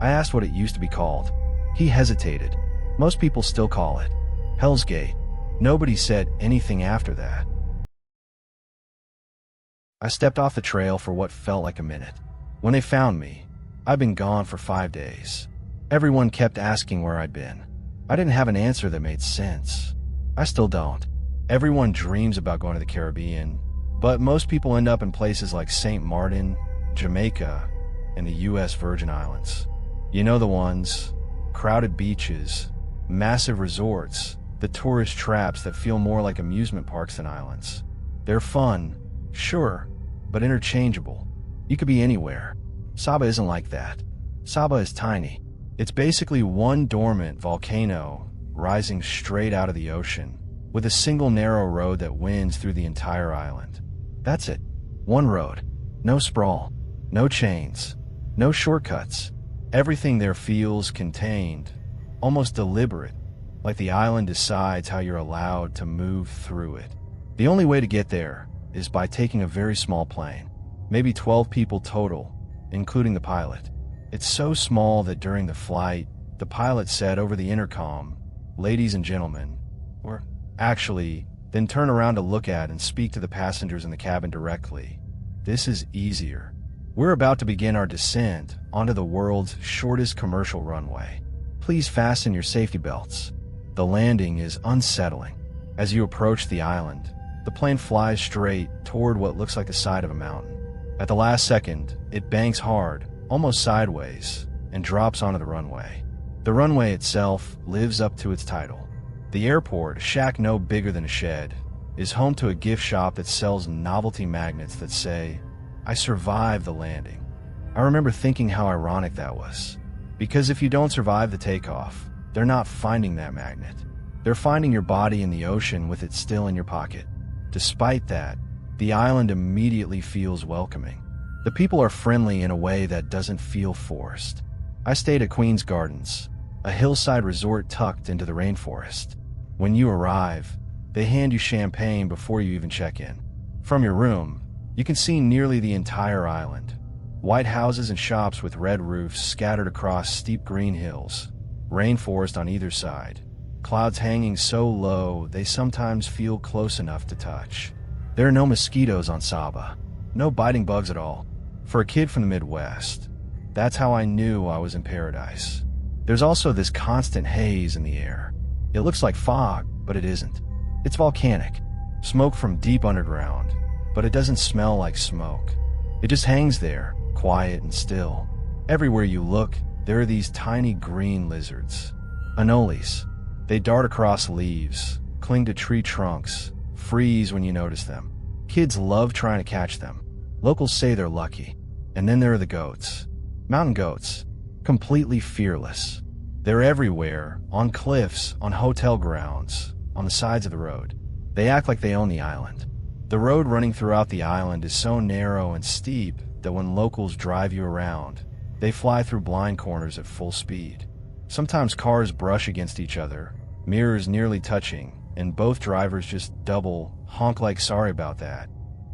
I asked what it used to be called. He hesitated. Most people still call it Hell's Gate. Nobody said anything after that. I stepped off the trail for what felt like a minute. When they found me, I'd been gone for 5 days. Everyone kept asking where I'd been. I didn't have an answer that made sense. I still don't. Everyone dreams about going to the Caribbean, but most people end up in places like St. Martin, Jamaica, and the U.S. Virgin Islands. You know the ones: crowded beaches, massive resorts, the tourist traps that feel more like amusement parks than islands. They're fun, sure, but interchangeable. You could be anywhere. Saba isn't like that. Saba is tiny. It's basically one dormant volcano rising straight out of the ocean, with a single narrow road that winds through the entire island. That's it. One road. No sprawl. No chains. No shortcuts. Everything there feels contained, almost deliberate, like the island decides how you're allowed to move through it. The only way to get there is by taking a very small plane, maybe 12 people total, including the pilot. It's so small that during the flight, the pilot said over the intercom, "Ladies and gentlemen," or actually, then turn around to look at and speak to the passengers in the cabin directly. "This is easier. We're about to begin our descent onto the world's shortest commercial runway. Please fasten your safety belts." The landing is unsettling. As you approach the island, the plane flies straight toward what looks like the side of a mountain. At the last second, it banks hard, almost sideways, and drops onto the runway. The runway itself lives up to its title. The airport, a shack no bigger than a shed, is home to a gift shop that sells novelty magnets that say, "I survived the landing." I remember thinking how ironic that was. Because if you don't survive the takeoff, they're not finding that magnet. They're finding your body in the ocean with it still in your pocket. Despite that, the island immediately feels welcoming. The people are friendly in a way that doesn't feel forced. I stayed at Queen's Gardens, a hillside resort tucked into the rainforest. When you arrive, they hand you champagne before you even check in. From your room, you can see nearly the entire island. White houses and shops with red roofs scattered across steep green hills, rainforest on either side, clouds hanging so low they sometimes feel close enough to touch. There are no mosquitoes on Saba, no biting bugs at all. For a kid from the Midwest, that's how I knew I was in paradise. There's also this constant haze in the air. It looks like fog, but it isn't. It's volcanic, smoke from deep underground, but it doesn't smell like smoke. It just hangs there, quiet and still. Everywhere you look, there are these tiny green lizards. Anoles. They dart across leaves, cling to tree trunks, freeze when you notice them. Kids love trying to catch them. Locals say they're lucky. And then there are the goats. Mountain goats. Completely fearless. They're everywhere, on cliffs, on hotel grounds, on the sides of the road. They act like they own the island. The road running throughout the island is so narrow and steep that when locals drive you around, they fly through blind corners at full speed. Sometimes cars brush against each other, mirrors nearly touching, and both drivers just double, honk like sorry about that,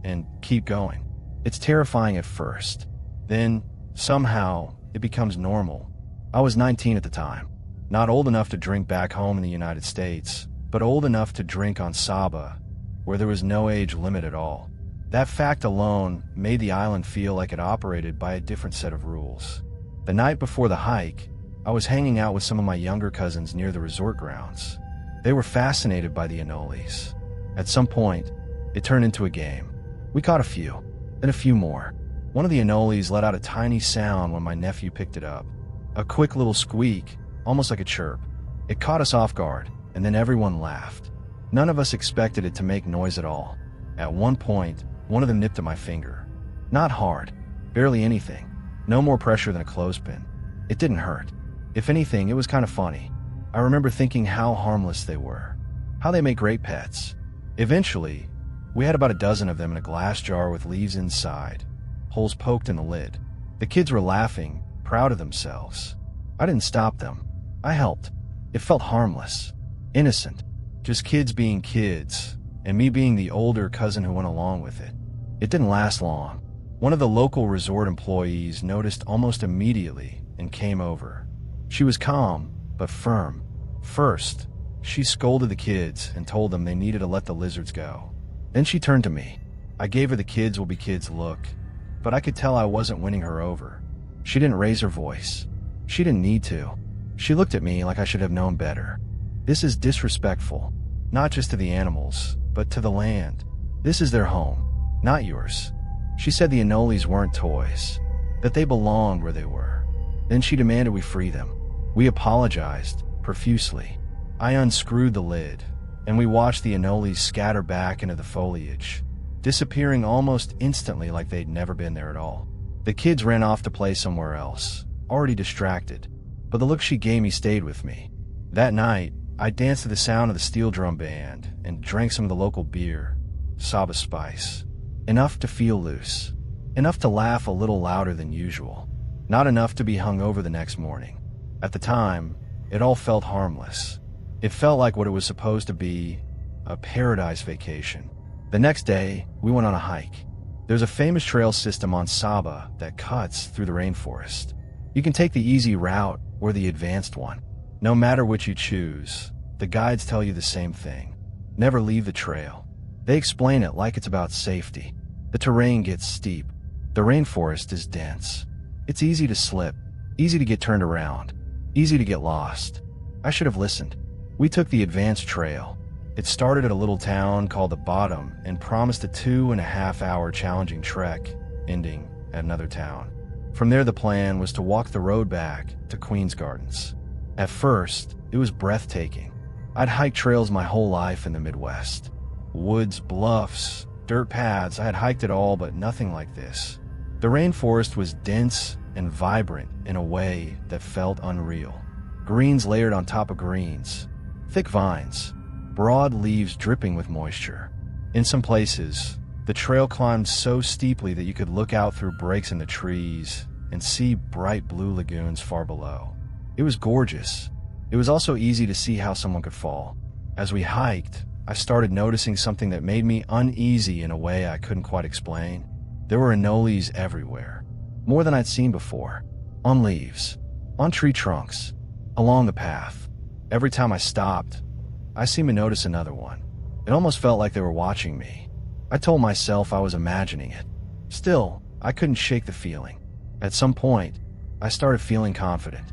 and keep going. It's terrifying at first. Then, somehow, it becomes normal. I was 19 at the time, not old enough to drink back home in the United States, but old enough to drink on Saba, where there was no age limit at all. That fact alone made the island feel like it operated by a different set of rules. The night before the hike, I was hanging out with some of my younger cousins near the resort grounds. They were fascinated by the anoles. At some point, it turned into a game. We caught a few, then a few more. One of the anoles let out a tiny sound when my nephew picked it up. A quick little squeak, almost like a chirp. It caught us off guard, and then everyone laughed. None of us expected it to make noise at all. At one point, one of them nipped at my finger. Not hard, barely anything. No more pressure than a clothespin. It didn't hurt. If anything, it was kind of funny. I remember thinking how harmless they were, how they make great pets. Eventually, we had about a dozen of them in a glass jar with leaves inside, holes poked in the lid. The kids were laughing, proud of themselves. I didn't stop them. I helped. It felt harmless, innocent, just kids being kids, and me being the older cousin who went along with it. It didn't last long. One of the local resort employees noticed almost immediately and came over. She was calm, but firm. First, she scolded the kids and told them they needed to let the lizards go. Then she turned to me. I gave her the kids will be kids look, but I could tell I wasn't winning her over. She didn't raise her voice. She didn't need to. She looked at me like I should have known better. This is disrespectful, not just to the animals, but to the land. This is their home, not yours. She said the anoles weren't toys, that they belonged where they were. Then she demanded we free them. We apologized, profusely. I unscrewed the lid, and we watched the anoles scatter back into the foliage, disappearing almost instantly like they'd never been there at all. The kids ran off to play somewhere else, already distracted, but the look she gave me stayed with me. That night, I danced to the sound of the steel drum band and drank some of the local beer, Saba Spice. Enough to feel loose. Enough to laugh a little louder than usual. Not enough to be hungover the next morning. At the time, it all felt harmless. It felt like what it was supposed to be, a paradise vacation. The next day, we went on a hike. There's a famous trail system on Saba that cuts through the rainforest. You can take the easy route or the advanced one. No matter which you choose, the guides tell you the same thing. Never leave the trail. They explain it like it's about safety. The terrain gets steep. The rainforest is dense. It's easy to slip, easy to get turned around, easy to get lost. I should have listened. We took the advanced trail. It started at a little town called the Bottom and promised a 2.5-hour challenging trek, ending at another town. From there, the plan was to walk the road back to Queen's Gardens. At first, it was breathtaking. I'd hiked trails my whole life in the Midwest. Woods, bluffs, dirt paths, I had hiked it all, but nothing like this. The rainforest was dense and vibrant in a way that felt unreal. Greens layered on top of greens, thick vines, broad leaves dripping with moisture. In some places, the trail climbed so steeply that you could look out through breaks in the trees and see bright blue lagoons far below. It was gorgeous. It was also easy to see how someone could fall. As we hiked, I started noticing something that made me uneasy in a way I couldn't quite explain. There were anoles everywhere, more than I'd seen before. On leaves, on tree trunks, along the path. Every time I stopped, I seemed to notice another one. It almost felt like they were watching me. I told myself I was imagining it. Still, I couldn't shake the feeling. At some point, I started feeling confident.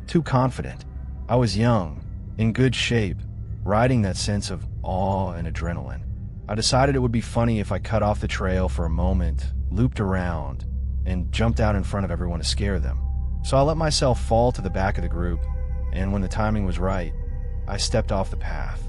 Too confident. I was young, in good shape, riding that sense of awe and adrenaline. I decided it would be funny if I cut off the trail for a moment, looped around, and jumped out in front of everyone to scare them. So I let myself fall to the back of the group, and when the timing was right, I stepped off the path.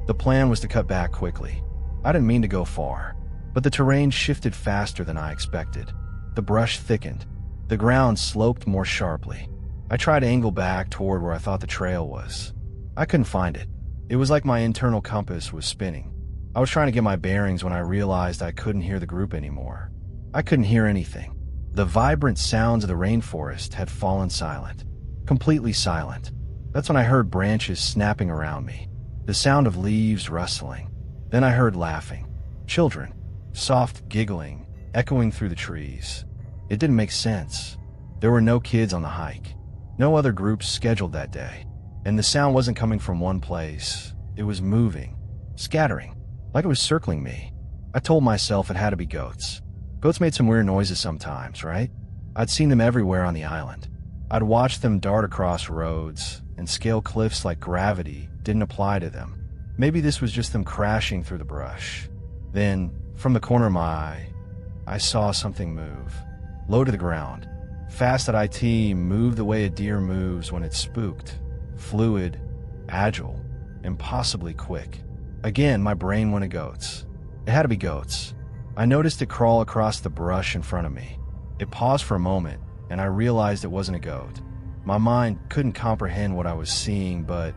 The plan was to cut back quickly. I didn't mean to go far, but the terrain shifted faster than I expected. The brush thickened. The ground sloped more sharply. I tried to angle back toward where I thought the trail was. I couldn't find it. It was like my internal compass was spinning. I was trying to get my bearings when I realized I couldn't hear the group anymore. I couldn't hear anything. The vibrant sounds of the rainforest had fallen silent. Completely silent. That's when I heard branches snapping around me. The sound of leaves rustling. Then I heard laughing. Children. Soft giggling, echoing through the trees. It didn't make sense. There were no kids on the hike. No other groups scheduled that day. And the sound wasn't coming from one place. It was moving, scattering, like it was circling me. I told myself it had to be goats. Goats made some weird noises sometimes, right? I'd seen them everywhere on the island. I'd watched them dart across roads and scale cliffs like gravity didn't apply to them. Maybe this was just them crashing through the brush. Then, from the corner of my eye, I saw something move. Low to the ground. Fast at IT, moved the way a deer moves when it's spooked. Fluid, agile, impossibly quick. Again, my brain went to goats. It had to be goats. I noticed it crawl across the brush in front of me. It paused for a moment, and I realized it wasn't a goat. My mind couldn't comprehend what I was seeing, but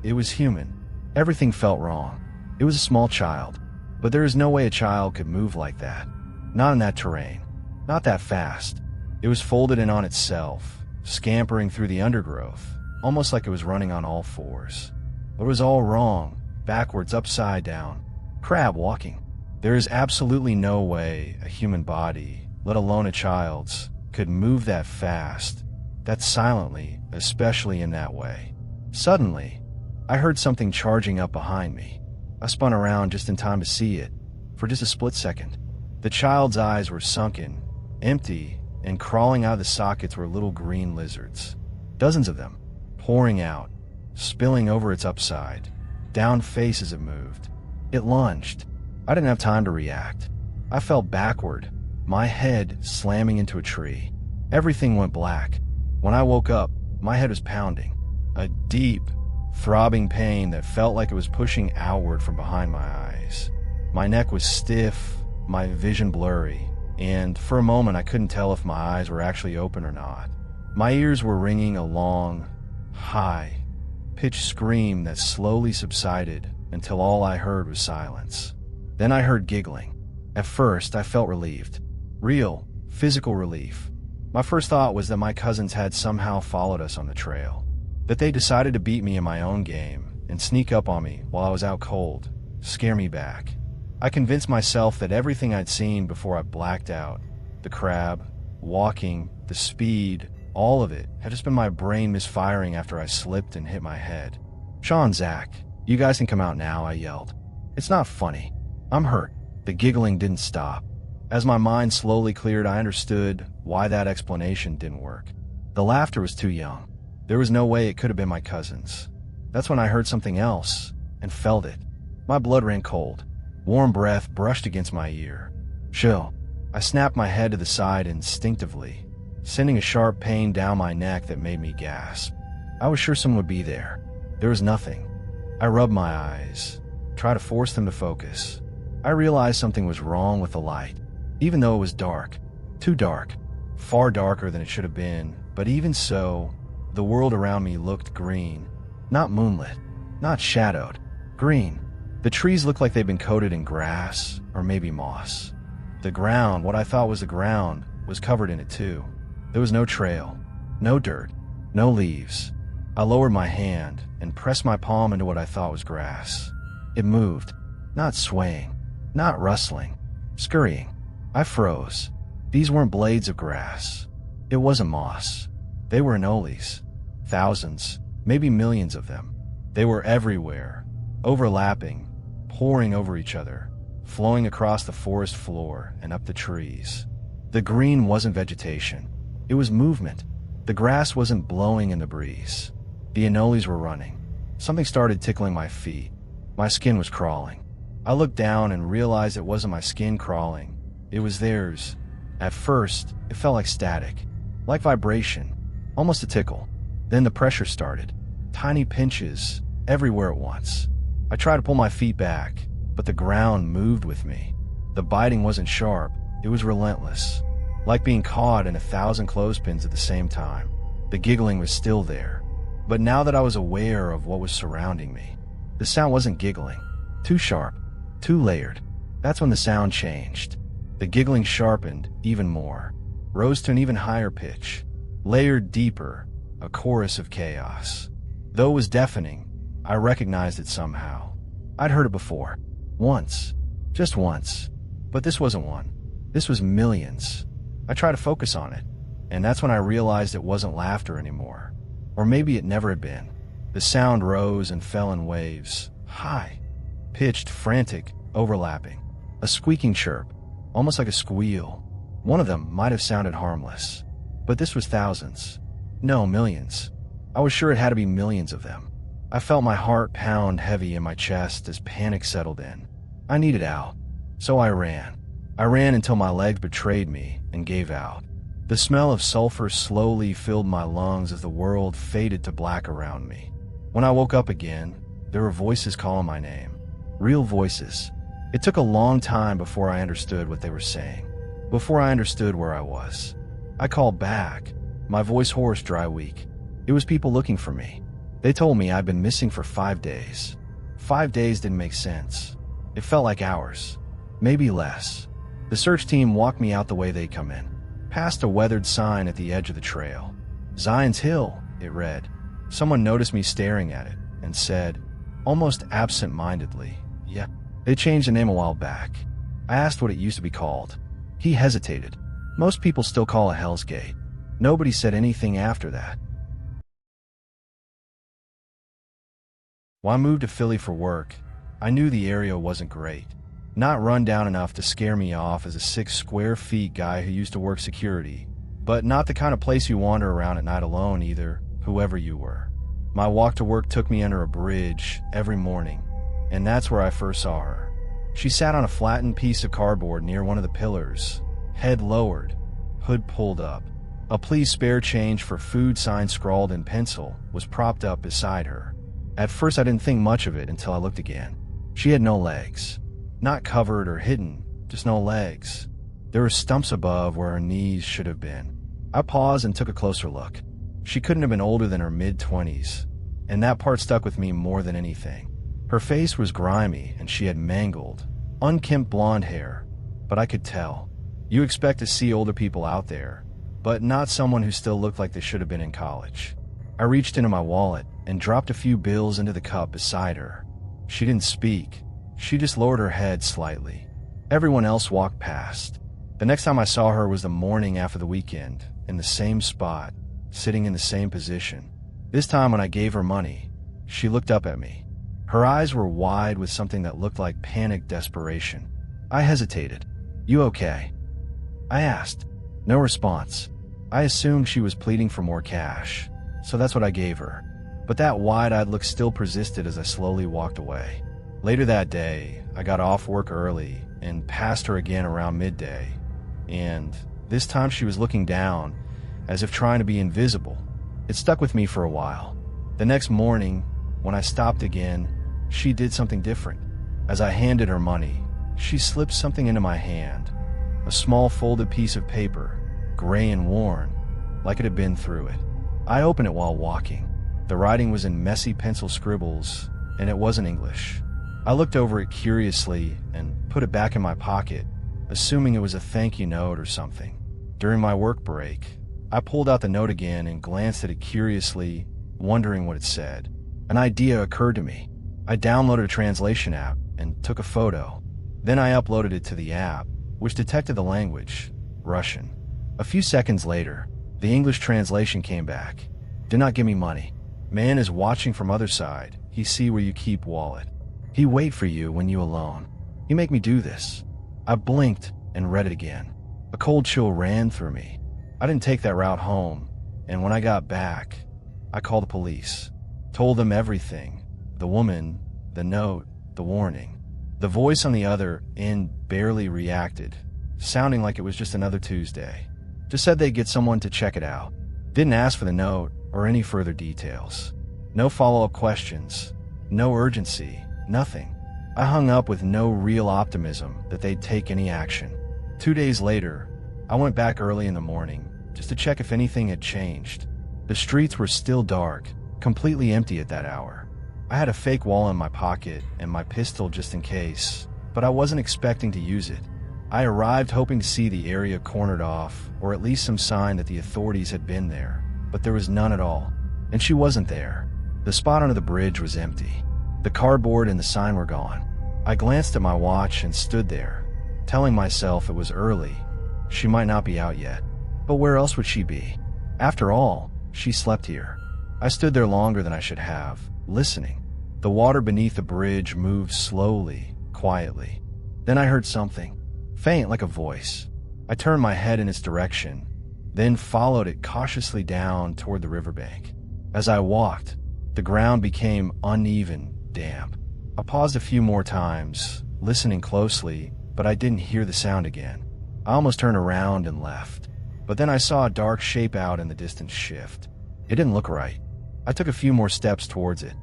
it was human. Everything felt wrong. It was a small child, but there is no way a child could move like that. Not in that terrain. Not that fast. It was folded in on itself, scampering through the undergrowth, almost like it was running on all fours. But it was all wrong, backwards, upside down, crab walking. There is absolutely no way a human body, let alone a child's, could move that fast that silently, especially in that way. Suddenly, I heard something charging up behind me. I spun around just in time to see it. For just a split second, the child's eyes were sunken, empty, and crawling out of the sockets were little green lizards. Dozens of them, pouring out, spilling over its upside, down face as it moved. It lunged. I didn't have time to react. I fell backward, my head slamming into a tree. Everything went black. When I woke up, my head was pounding. A deep, throbbing pain that felt like it was pushing outward from behind my eyes. My neck was stiff, my vision blurry, and for a moment I couldn't tell if my eyes were actually open or not. My ears were ringing a long, high-pitched scream that slowly subsided until all I heard was silence. Then I heard giggling. At first, I felt relieved. Real, physical relief. My first thought was that my cousins had somehow followed us on the trail, that they decided to beat me in my own game and sneak up on me while I was out cold, scare me back. I convinced myself that everything I'd seen before I blacked out, the crab, walking, the speed, all of it had just been my brain misfiring after I slipped and hit my head. "Sean, Zach, you guys can come out now," I yelled. "It's not funny. I'm hurt." The giggling didn't stop. As my mind slowly cleared, I understood why that explanation didn't work. The laughter was too young. There was no way it could have been my cousins. That's when I heard something else and felt it. My blood ran cold. Warm breath brushed against my ear. "Chill." I snapped my head to the side instinctively, sending a sharp pain down my neck that made me gasp. I was sure someone would be there. There was nothing. I rubbed my eyes, tried to force them to focus. I realized something was wrong with the light, even though it was dark. Too dark. Far darker than it should have been, but even so, the world around me looked green. Not moonlit, not shadowed. Green. The trees looked like they'd been coated in grass, or maybe moss. The ground, what I thought was the ground, was covered in it too. There was no trail, no dirt, no leaves. I lowered my hand and pressed my palm into what I thought was grass. It moved, not swaying, not rustling, scurrying. I froze. These weren't blades of grass. It wasn't moss. They were anoles. Thousands, maybe millions of them. They were everywhere, overlapping, pouring over each other, flowing across the forest floor and up the trees. The green wasn't vegetation. It was movement. The grass wasn't blowing in the breeze. The anoles were running. Something started tickling my feet. My skin was crawling. I looked down and realized it wasn't my skin crawling. It was theirs. At first, it felt like static, like vibration, almost a tickle. Then the pressure started. Tiny pinches, everywhere at once. I tried to pull my feet back, but the ground moved with me. The biting wasn't sharp, it was relentless, like being caught in 1,000 clothespins at the same time. The giggling was still there, but now that I was aware of what was surrounding me, the sound wasn't giggling. Too sharp, too layered. That's when the sound changed. The giggling sharpened even more, rose to an even higher pitch, layered deeper, a chorus of chaos. Though it was deafening, I recognized it somehow. I'd heard it before. Once. Just once. But this wasn't one. This was millions. I tried to focus on it, and that's when I realized it wasn't laughter anymore. Or maybe it never had been. The sound rose and fell in waves. High. Pitched, frantic, overlapping. A squeaking chirp, almost like a squeal. One of them might have sounded harmless. But this was thousands. No, millions. I was sure it had to be millions of them. I felt my heart pound heavy in my chest as panic settled in. I needed out. So I ran. I ran until my legs betrayed me and gave out. The smell of sulfur slowly filled my lungs as the world faded to black around me. When I woke up again, there were voices calling my name. Real voices. It took a long time before I understood what they were saying, before I understood where I was. I called back, my voice hoarse, dry, weak. It was people looking for me. They told me I'd been missing for 5 days. 5 days didn't make sense. It felt like hours, maybe less. The search team walked me out the way they'd come in, past a weathered sign at the edge of the trail. Zion's Hill, it read. Someone noticed me staring at it and said, almost absent-mindedly, "Yeah." They changed the name a while back. I asked what it used to be called. He hesitated. "Most people still call it Hell's Gate." Nobody said anything after that. When I moved to Philly for work, I knew the area wasn't great. Not run down enough to scare me off as a 6 square feet guy who used to work security, but not the kind of place you wander around at night alone either, whoever you were. My walk to work took me under a bridge every morning, and that's where I first saw her. She sat on a flattened piece of cardboard near one of the pillars, head lowered, hood pulled up. A "please spare change for food" sign scrawled in pencil was propped up beside her. At first I didn't think much of it until I looked again. She had no legs. Not covered or hidden, just no legs. There were stumps above where her knees should have been. I paused and took a closer look. She couldn't have been older than her mid-20s, and that part stuck with me more than anything. Her face was grimy and she had mangled, unkempt blonde hair, but I could tell. You expect to see older people out there, but not someone who still looked like they should have been in college. I reached into my wallet and dropped a few bills into the cup beside her. She didn't speak. She just lowered her head slightly. Everyone else walked past. The next time I saw her was the morning after the weekend, in the same spot, sitting in the same position. This time when I gave her money, she looked up at me. Her eyes were wide with something that looked like panicked desperation. I hesitated. "You okay?" I asked. No response. I assumed she was pleading for more cash, so that's what I gave her. But that wide-eyed look still persisted as I slowly walked away. Later that day, I got off work early and passed her again around midday, and this time she was looking down, as if trying to be invisible. It stuck with me for a while. The next morning, when I stopped again, she did something different. As I handed her money, she slipped something into my hand, a small folded piece of paper, gray and worn, like it had been through it. I opened it while walking. The writing was in messy pencil scribbles, and it wasn't English. I looked over it curiously and put it back in my pocket, assuming it was a thank you note or something. During my work break, I pulled out the note again and glanced at it curiously, wondering what it said. An idea occurred to me. I downloaded a translation app and took a photo. Then I uploaded it to the app, which detected the language, Russian. A few seconds later, the English translation came back. "Do not give me money. Man is watching from other side. He see where you keep wallet. He wait for you when you alone. He make me do this." I blinked and read it again. A cold chill ran through me. I didn't take that route home, and when I got back, I called the police. Told them everything. The woman, the note, the warning. The voice on the other end barely reacted, sounding like it was just another Tuesday. Just said they'd get someone to check it out. Didn't ask for the note or any further details. No follow-up questions. No urgency. Nothing. I hung up with no real optimism that they'd take any action. 2 days later, I went back early in the morning just to check if anything had changed. The streets were still dark, completely empty at that hour. I had a fake wall in my pocket and my pistol just in case, but I wasn't expecting to use it. I arrived hoping to see the area cornered off, or at least some sign that the authorities had been there, but there was none at all. And she wasn't there. The spot under the bridge was empty. The cardboard and the sign were gone. I glanced at my watch and stood there, telling myself it was early. She might not be out yet. But where else would she be? After all, she slept here. I stood there longer than I should have, listening. The water beneath the bridge moved slowly, quietly. Then I heard something, faint like a voice. I turned my head in its direction, then followed it cautiously down toward the riverbank. As I walked, the ground became uneven, damp. I paused a few more times, listening closely, but I didn't hear the sound again. I almost turned around and left, but then I saw a dark shape out in the distance shift. It didn't look right. I took a few more steps towards it,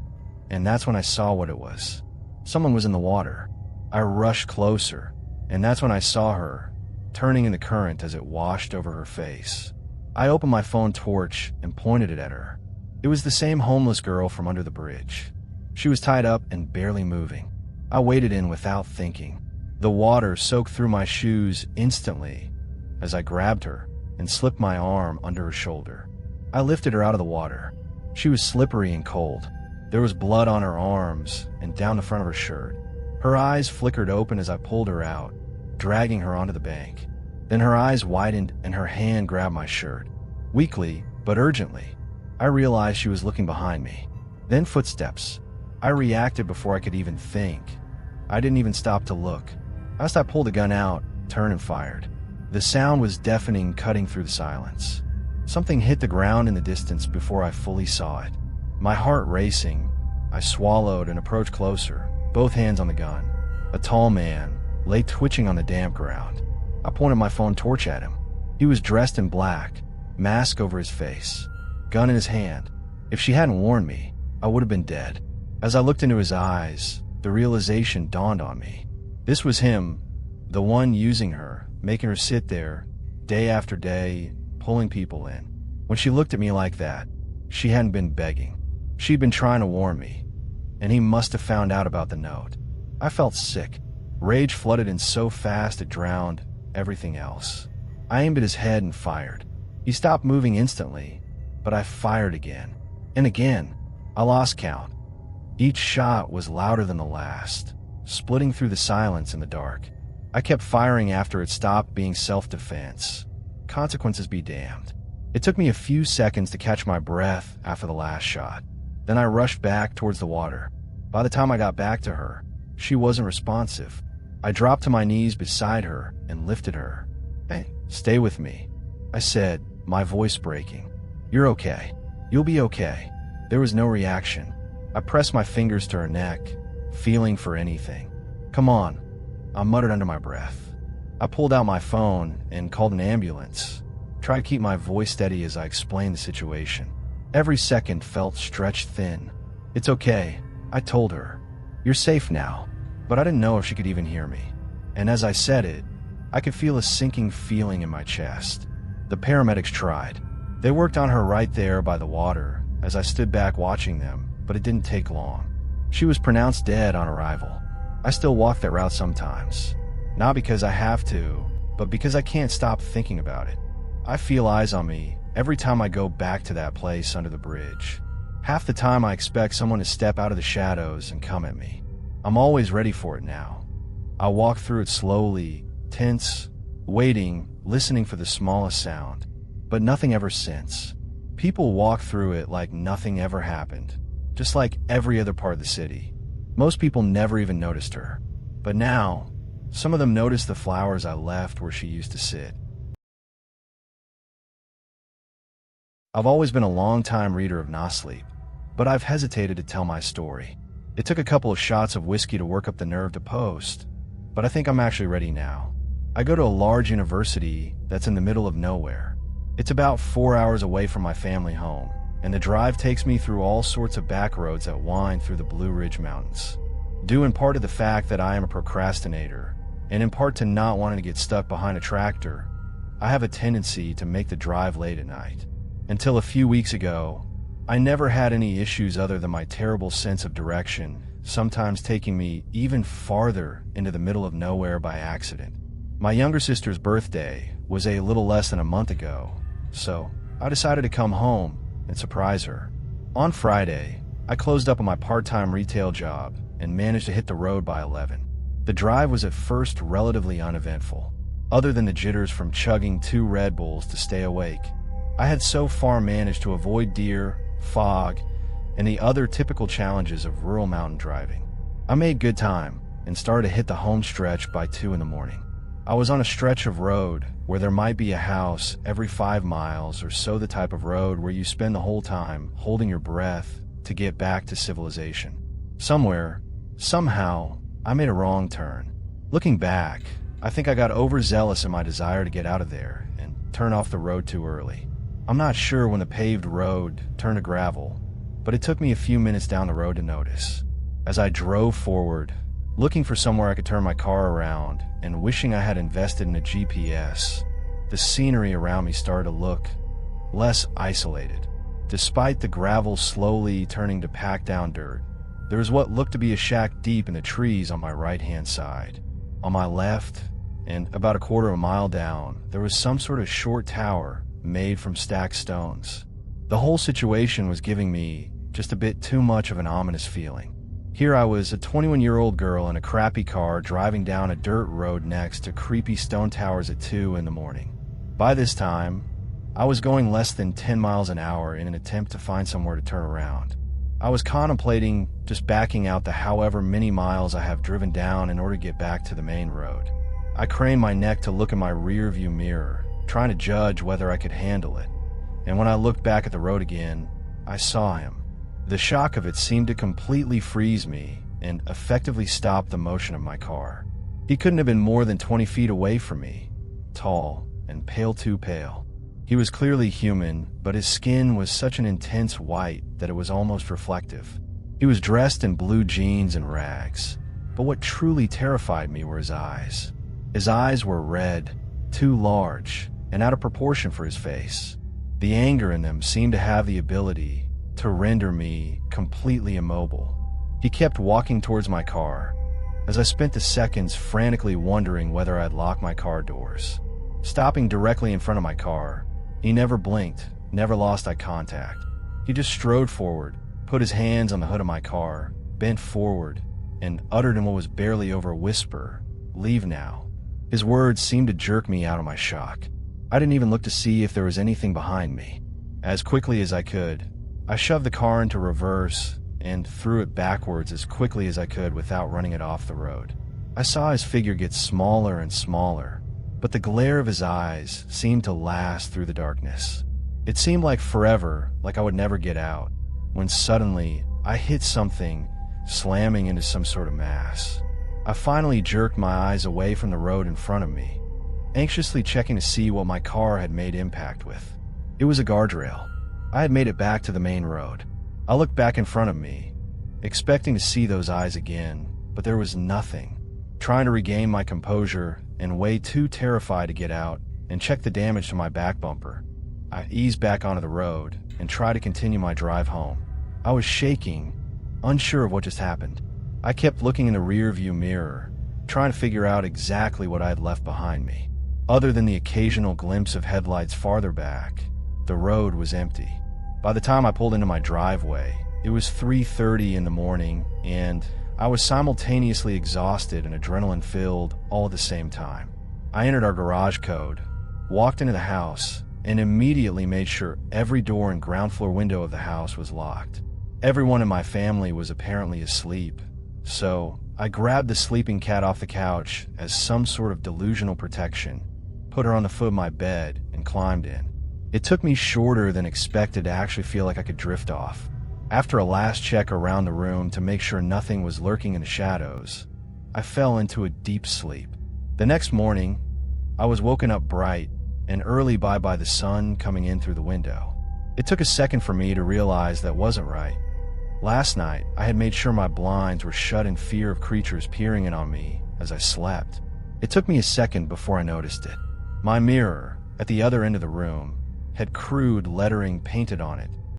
and that's when I saw what it was. Someone was in the water. I rushed closer, and that's when I saw her, turning in the current as it washed over her face. I opened my phone torch and pointed it at her. It was the same homeless girl from under the bridge. She was tied up and barely moving. I waded in without thinking. The water soaked through my shoes instantly as I grabbed her and slipped my arm under her shoulder. I lifted her out of the water. She was slippery and cold. There was blood on her arms and down the front of her shirt. Her eyes flickered open as I pulled her out, dragging her onto the bank. Then her eyes widened and her hand grabbed my shirt. Weakly, but urgently. I realized she was looking behind me. Then footsteps. I reacted before I could even think. I didn't even stop to look. I pulled the gun out, turned and fired. The sound was deafening, cutting through the silence. Something hit the ground in the distance before I fully saw it. My heart racing, I swallowed and approached closer, both hands on the gun. A tall man lay twitching on the damp ground. I pointed my phone torch at him. He was dressed in black, mask over his face, gun in his hand. If she hadn't warned me, I would have been dead. As I looked into his eyes, the realization dawned on me. This was him, the one using her, making her sit there, day after day, pulling people in. When she looked at me like that, she hadn't been begging. She'd been trying to warn me, and he must have found out about the note. I felt sick. Rage flooded in so fast it drowned everything else. I aimed at his head and fired. He stopped moving instantly, but I fired again. And again. I lost count. Each shot was louder than the last, splitting through the silence in the dark. I kept firing after it stopped being self-defense. Consequences be damned. It took me a few seconds to catch my breath after the last shot. Then I rushed back towards the water. By the time I got back to her, she wasn't responsive. I dropped to my knees beside her and lifted her. "Hey, stay with me," I said, my voice breaking. "You're okay. You'll be okay." There was no reaction. I pressed my fingers to her neck, feeling for anything. "Come on," I muttered under my breath. I pulled out my phone and called an ambulance. Tried to keep my voice steady as I explained the situation. Every second felt stretched thin. "It's okay," I told her. "You're safe now." But I didn't know if she could even hear me. And as I said it, I could feel a sinking feeling in my chest. The paramedics tried. They worked on her right there by the water as I stood back watching them, but it didn't take long. She was pronounced dead on arrival. I still walk that route sometimes. Not because I have to, but because I can't stop thinking about it. I feel eyes on me every time I go back to that place under the bridge. Half the time I expect someone to step out of the shadows and come at me. I'm always ready for it now. I walk through it slowly, tense, waiting, listening for the smallest sound. But nothing ever since. People walk through it like nothing ever happened, just like every other part of the city. Most people never even noticed her. But now, some of them noticed the flowers I left where she used to sit. I've always been a long-time reader of No Sleep, but I've hesitated to tell my story. It took a couple of shots of whiskey to work up the nerve to post, but I think I'm actually ready now. I go to a large university that's in the middle of nowhere. It's about 4 hours away from my family home, and the drive takes me through all sorts of back roads that wind through the Blue Ridge Mountains. Due in part to the fact that I am a procrastinator, and in part to not wanting to get stuck behind a tractor, I have a tendency to make the drive late at night. Until a few weeks ago, I never had any issues other than my terrible sense of direction, sometimes taking me even farther into the middle of nowhere by accident. My younger sister's birthday was a little less than a month ago, so I decided to come home and surprise her. On Friday, I closed up on my part-time retail job and managed to hit the road by 11. The drive was at first relatively uneventful, other than the jitters from chugging 2 Red Bulls to stay awake. I had so far managed to avoid deer, fog, and the other typical challenges of rural mountain driving. I made good time and started to hit the home stretch by 2 in the morning. I was on a stretch of road where there might be a house every 5 miles or so, the type of road where you spend the whole time holding your breath to get back to civilization. Somewhere, somehow, I made a wrong turn. Looking back, I think I got overzealous in my desire to get out of there and turn off the road too early. I'm not sure when the paved road turned to gravel, but it took me a few minutes down the road to notice. As I drove forward, looking for somewhere I could turn my car around and wishing I had invested in a GPS, the scenery around me started to look less isolated. Despite the gravel slowly turning to packed down dirt, there was what looked to be a shack deep in the trees on my right-hand side. On my left, and about a quarter of a mile down, there was some sort of short tower made from stacked stones. The whole situation was giving me just a bit too much of an ominous feeling. Here I was, a 21-year-old girl in a crappy car driving down a dirt road next to creepy stone towers at 2 in the morning. By this time, I was going less than 10 miles an hour in an attempt to find somewhere to turn around. I was contemplating just backing out the however many miles I have driven down in order to get back to the main road. I craned my neck to look in my rear view mirror, trying to judge whether I could handle it. And when I looked back at the road again, I saw him. The shock of it seemed to completely freeze me and effectively stop the motion of my car. He couldn't have been more than 20 feet away from me, tall and pale too pale. He was clearly human, but his skin was such an intense white that it was almost reflective. He was dressed in blue jeans and rags, but what truly terrified me were his eyes. His eyes were red, too large, and out of proportion for his face. The anger in them seemed to have the ability to render me completely immobile. He kept walking towards my car, as I spent the seconds frantically wondering whether I'd locked my car doors. Stopping directly in front of my car, he never blinked, never lost eye contact. He just strode forward, put his hands on the hood of my car, bent forward, and uttered in what was barely over a whisper, "Leave now." His words seemed to jerk me out of my shock. I didn't even look to see if there was anything behind me. As quickly as I could, I shoved the car into reverse and threw it backwards as quickly as I could without running it off the road. I saw his figure get smaller and smaller, but the glare of his eyes seemed to last through the darkness. It seemed like forever, like I would never get out, when suddenly I hit something, slamming into some sort of mass. I finally jerked my eyes away from the road in front of me, anxiously checking to see what my car had made impact with. It was a guardrail. I had made it back to the main road. I looked back in front of me, expecting to see those eyes again, but there was nothing. Trying to regain my composure and way too terrified to get out and check the damage to my back bumper, I eased back onto the road and tried to continue my drive home. I was shaking, unsure of what just happened. I kept looking in the rear view mirror, trying to figure out exactly what I had left behind me. Other than the occasional glimpse of headlights farther back, the road was empty. By the time I pulled into my driveway, it was 3:30 in the morning, and I was simultaneously exhausted and adrenaline-filled all at the same time. I entered our garage code, walked into the house, and immediately made sure every door and ground floor window of the house was locked. Everyone in my family was apparently asleep, so I grabbed the sleeping cat off the couch as some sort of delusional protection, put her on the foot of my bed, and climbed in. It took me shorter than expected to actually feel like I could drift off. After a last check around the room to make sure nothing was lurking in the shadows, I fell into a deep sleep. The next morning, I was woken up bright and early by the sun coming in through the window. It took a second for me to realize that wasn't right. Last night, I had made sure my blinds were shut in fear of creatures peering in on me as I slept. It took me a second before I noticed it. My mirror, at the other end of the room, had crude lettering painted on it